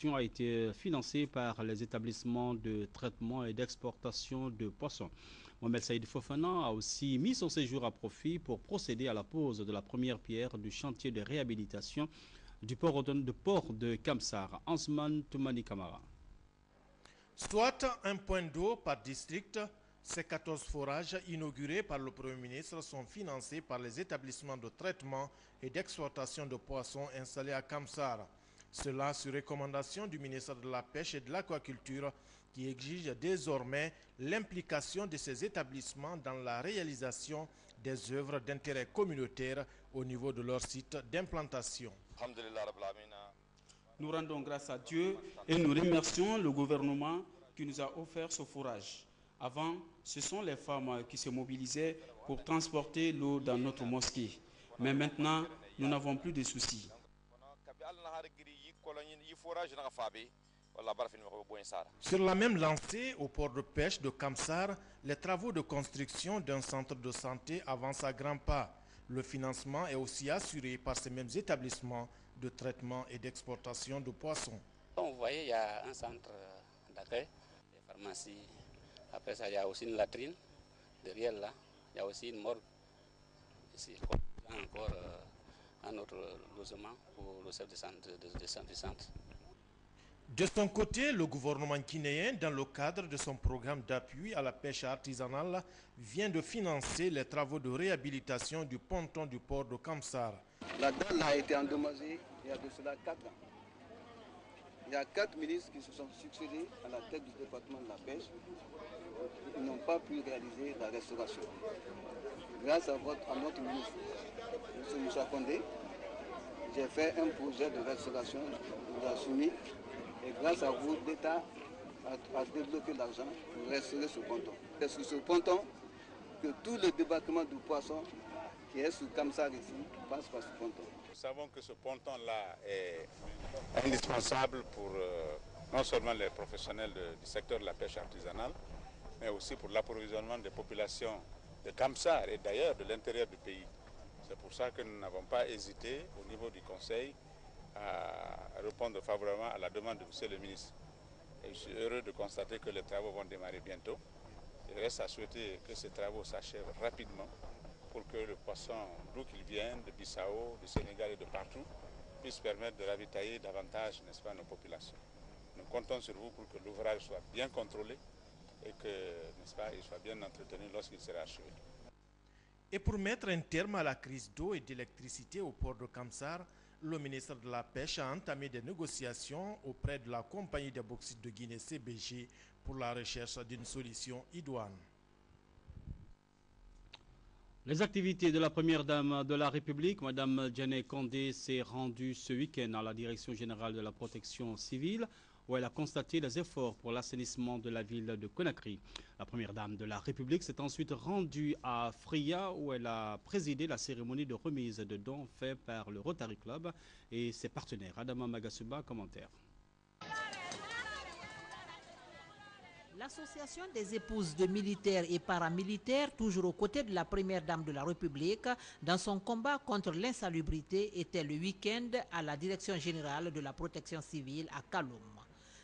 A été financée par les établissements de traitement et d'exportation de poissons. Mohamed Saïd Fofana a aussi mis son séjour à profit pour procéder à la pose de la première pierre du chantier de réhabilitation du port de Kamsar. Ansman Toumani Kamara. Soit un point d'eau par district, ces 14 forages inaugurés par le Premier ministre sont financés par les établissements de traitement et d'exportation de poissons installés à Kamsar. Cela sur recommandation du ministre de la Pêche et de l'Aquaculture qui exige désormais l'implication de ces établissements dans la réalisation des œuvres d'intérêt communautaire au niveau de leur site d'implantation. Nous rendons grâce à Dieu et nous remercions le gouvernement qui nous a offert ce fourrage. Avant, ce sont les femmes qui se mobilisaient pour transporter l'eau dans notre mosquée. Mais maintenant, nous n'avons plus de soucis. Sur la même lancée, au port de pêche de Kamsar, les travaux de construction d'un centre de santé avancent à grands pas. Le financement est aussi assuré par ces mêmes établissements de traitement et d'exportation de poissons. Vous voyez, il y a un centre d'accueil, des pharmacies. Après ça, il y a aussi une latrine. Derrière là, il y a aussi une morgue. Ici, il y a encore un autre logement pour le chef de centre. De son côté, le gouvernement guinéen, dans le cadre de son programme d'appui à la pêche artisanale, vient de financer les travaux de réhabilitation du ponton du port de Kamsar. La dalle a été endommagée il y a de cela 4 ans. Il y a 4 ministres qui se sont succédés à la tête du département de la pêche. Ils n'ont pas pu réaliser la restauration. Grâce à notre ministre, M. Moussa Kondé, j'ai fait un projet de restauration, je vous ai soumis. Et grâce à vous, l'État a débloqué l'argent pour restaurer ce ponton. C'est sur ce ponton que tout le débarquement du poisson qui est sur Kamsar ici passe par ce ponton. Nous savons que ce ponton-là est indispensable pour non seulement les professionnels du secteur de la pêche artisanale, mais aussi pour l'approvisionnement des populations de Kamsar et d'ailleurs de l'intérieur du pays. C'est pour ça que nous n'avons pas hésité au niveau du Conseil à répondre favorablement à la demande de M. le ministre. Et je suis heureux de constater que les travaux vont démarrer bientôt. Il reste à souhaiter que ces travaux s'achèvent rapidement pour que le poisson, d'où qu'il vienne, de Bissau, du Sénégal et de partout, puisse permettre de ravitailler davantage, n'est-ce pas, nos populations. Nous comptons sur vous pour que l'ouvrage soit bien contrôlé et que, n'est-ce pas, il soit bien entretenu lorsqu'il sera achevé. Et pour mettre un terme à la crise d'eau et d'électricité au port de Kamsar, le ministre de la Pêche a entamé des négociations auprès de la compagnie de bauxite de Guinée CBG pour la recherche d'une solution idoine. Les activités de la première dame de la République, Mme Djené Kandé, s'est rendue ce week-end à la Direction générale de la protection civile, où elle a constaté les efforts pour l'assainissement de la ville de Conakry. La première dame de la République s'est ensuite rendue à Fria, où elle a présidé la cérémonie de remise de dons faite par le Rotary Club et ses partenaires. Adama Magasuba, commentaire. L'association des épouses de militaires et paramilitaires, toujours aux côtés de la première dame de la République, dans son combat contre l'insalubrité, était le week-end à la Direction générale de la protection civile à Kaloum.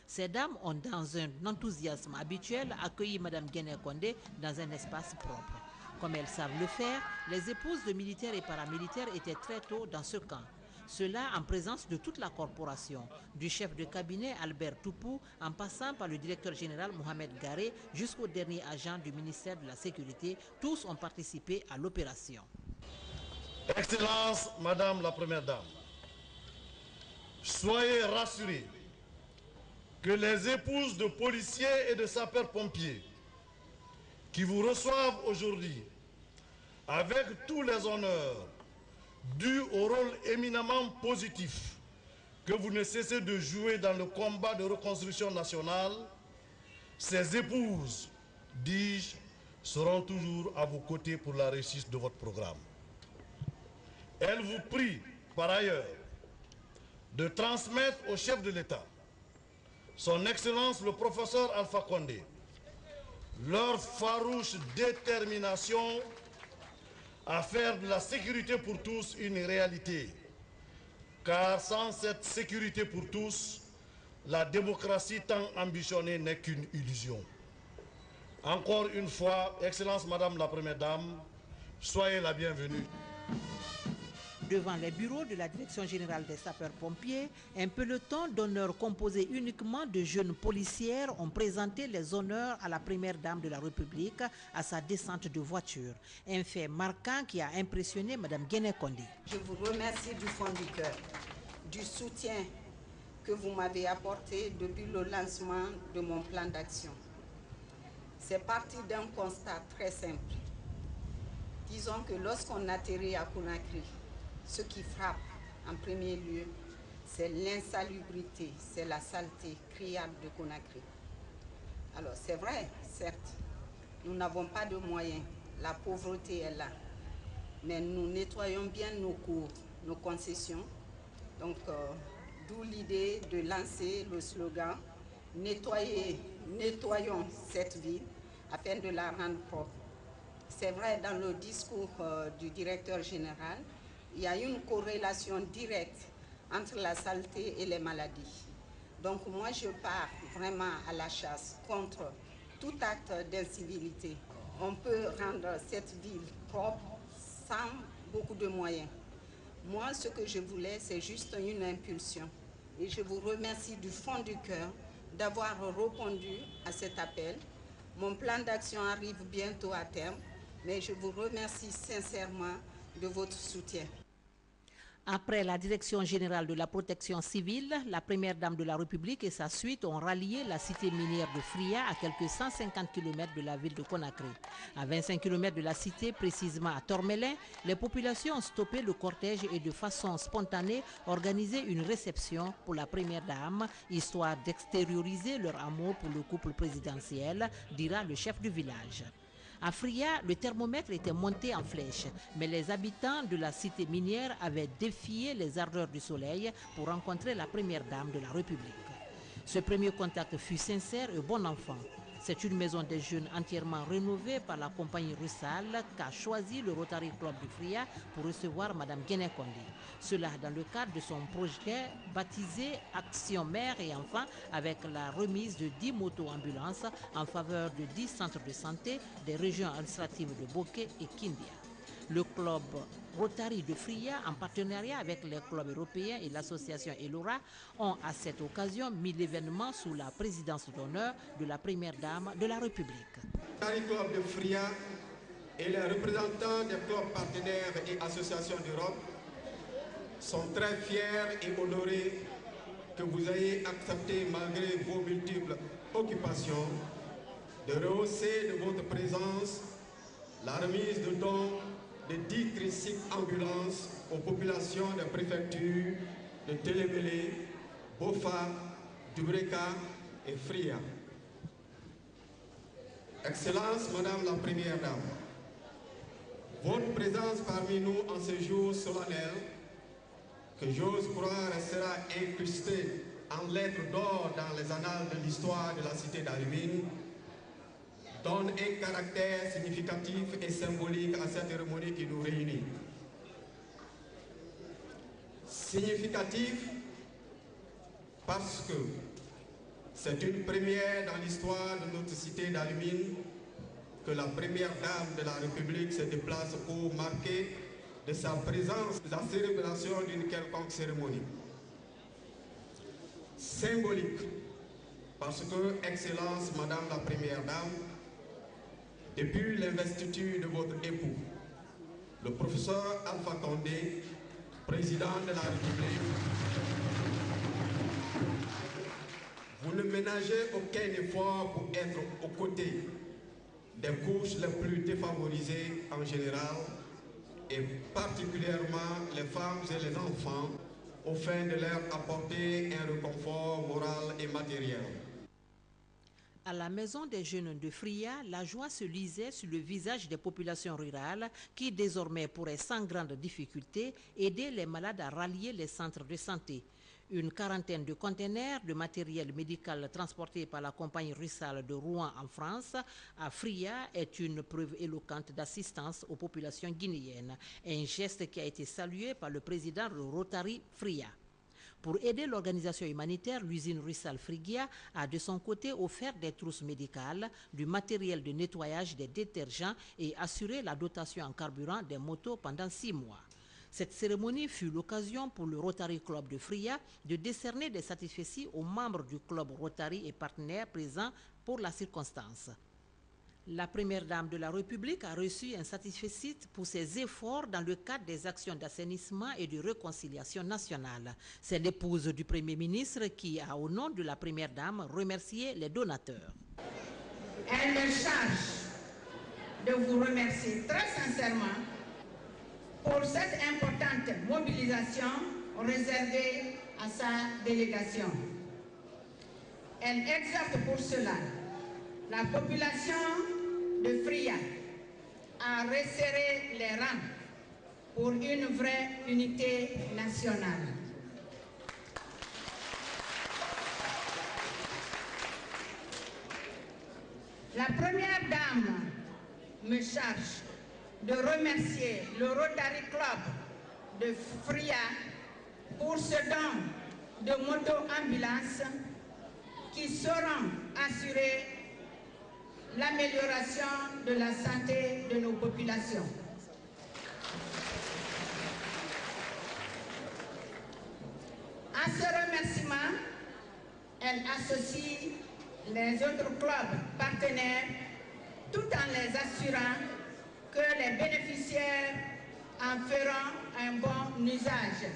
Ces dames ont, dans un enthousiasme habituel, accueilli Mme Djené Kandé dans un espace propre. Comme elles savent le faire, les épouses de militaires et paramilitaires étaient très tôt dans ce camp. Cela en présence de toute la corporation, du chef de cabinet Albert Toupou, en passant par le directeur général Mohamed Garé, jusqu'au dernier agent du ministère de la Sécurité. Tous ont participé à l'opération. Excellence, Madame la Première Dame, soyez rassurés que les épouses de policiers et de sapeurs-pompiers qui vous reçoivent aujourd'hui avec tous les honneurs dû au rôle éminemment positif que vous ne cessez de jouer dans le combat de reconstruction nationale, ces épouses, dis-je, seront toujours à vos côtés pour la réussite de votre programme. Elles vous prient, par ailleurs, de transmettre au chef de l'État, son Excellence le professeur Alpha Condé, leur farouche détermination à faire de la sécurité pour tous une réalité. Car sans cette sécurité pour tous, la démocratie tant ambitionnée n'est qu'une illusion. Encore une fois, Excellence Madame la Première Dame, soyez la bienvenue. Devant les bureaux de la Direction générale des sapeurs-pompiers, un peloton d'honneur composé uniquement de jeunes policières ont présenté les honneurs à la Première Dame de la République à sa descente de voiture. Un fait marquant qui a impressionné Mme Guéné Condé. Je vous remercie du fond du cœur, du soutien que vous m'avez apporté depuis le lancement de mon plan d'action. C'est parti d'un constat très simple. Disons que lorsqu'on atterrit à Conakry, ce qui frappe en premier lieu, c'est l'insalubrité, c'est la saleté criarde de Conakry. Alors c'est vrai, certes, nous n'avons pas de moyens, la pauvreté est là, mais nous nettoyons bien nos cours, nos concessions. Donc d'où l'idée de lancer le slogan « Nettoyons cette ville afin de la rendre propre ». C'est vrai, dans le discours du directeur général, il y a une corrélation directe entre la saleté et les maladies. Donc moi, je pars vraiment à la chasse contre tout acte d'incivilité. On peut rendre cette ville propre sans beaucoup de moyens. Moi, ce que je voulais, c'est juste une impulsion. Et je vous remercie du fond du cœur d'avoir répondu à cet appel. Mon plan d'action arrive bientôt à terme, mais je vous remercie sincèrement de votre soutien. Après la Direction générale de la protection civile, la Première Dame de la République et sa suite ont rallié la cité minière de Fria à quelques 150 km de la ville de Conakry. À 25 km de la cité, précisément à Tormelin, les populations ont stoppé le cortège et de façon spontanée organisé une réception pour la Première Dame, histoire d'extérioriser leur amour pour le couple présidentiel, dira le chef du village. À Fria, le thermomètre était monté en flèche, mais les habitants de la cité minière avaient défié les ardeurs du soleil pour rencontrer la Première Dame de la République. Ce premier contact fut sincère et bon enfant. C'est une maison des jeunes entièrement rénovée par la compagnie Russal qu'a choisi le Rotary Club de Fria pour recevoir Mme Guéné Condé. Cela dans le cadre de son projet baptisé Action Mère et Enfants avec la remise de 10 motos-ambulances en faveur de 10 centres de santé des régions administratives de Boké et Kindia. Le club Rotary de Fria, en partenariat avec les clubs européens et l'association Elora, ont à cette occasion mis l'événement sous la présidence d'honneur de la Première Dame de la République. Le Rotary Club de Fria et les représentants des clubs partenaires et associations d'Europe sont très fiers et honorés que vous ayez accepté, malgré vos multiples occupations, de rehausser de votre présence la remise de dons de 10 tricycles ambulances aux populations des préfectures de Télébélé, Bofa, Dubreka et Fria. Excellence, Madame la Première Dame, votre présence parmi nous en ce jour solennel, que j'ose croire sera incrustée en lettres d'or dans les annales de l'histoire de la cité d'Alumine, donne un caractère significatif et symbolique à cette cérémonie qui nous réunit. Significatif parce que c'est une première dans l'histoire de notre cité d'Alumine que la Première Dame de la République se déplace pour marquer de sa présence la célébration d'une quelconque cérémonie. Symbolique parce que, Excellence, Madame la Première Dame, depuis l'investiture de votre époux, le professeur Alpha Condé, président de la République, vous ne ménagez aucun effort pour être aux côtés des couches les plus défavorisées en général et particulièrement les femmes et les enfants, au fin de leur apporter un réconfort moral et matériel. À la maison des jeunes de Fria, la joie se lisait sur le visage des populations rurales qui désormais pourraient sans grande difficulté aider les malades à rallier les centres de santé. Une quarantaine de containers de matériel médical transportés par la compagnie Russal de Rouen en France à Fria est une preuve éloquente d'assistance aux populations guinéennes, un geste qui a été salué par le président de Rotary Fria. Pour aider l'organisation humanitaire, l'usine Russal Frigia a de son côté offert des trousses médicales, du matériel de nettoyage des détergents et assuré la dotation en carburant des motos pendant 6 mois. Cette cérémonie fut l'occasion pour le Rotary Club de Fria de décerner des satisfecits aux membres du club Rotary et partenaires présents pour la circonstance. La première dame de la République a reçu un satisfecit pour ses efforts dans le cadre des actions d'assainissement et de réconciliation nationale. C'est l'épouse du Premier ministre qui a, au nom de la première dame, remercié les donateurs. Elle me charge de vous remercier très sincèrement pour cette importante mobilisation réservée à sa délégation. Elle exhorte pour cela la population de Fria à resserrer les rangs pour une vraie unité nationale. La première dame me charge de remercier le Rotary Club de Fria pour ce don de moto-ambulance qui sauront assurer l'amélioration de la santé de nos populations. À ce remerciement, elle associe les autres clubs partenaires tout en les assurant que les bénéficiaires en feront un bon usage.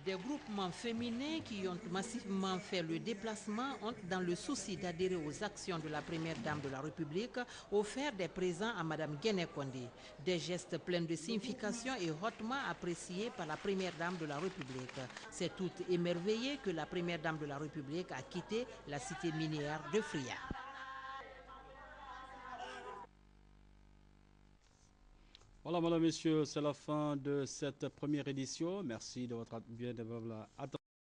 Des groupements féminins qui ont massivement fait le déplacement ont, dans le souci d'adhérer aux actions de la première dame de la République, offert des présents à Mme Guéné Condé. Des gestes pleins de signification et hautement appréciés par la première dame de la République. C'est tout émerveillé que la première dame de la République a quitté la cité minière de Fria. Voilà, madame, messieurs, c'est la fin de cette première édition. Merci de votre bien aimable attention.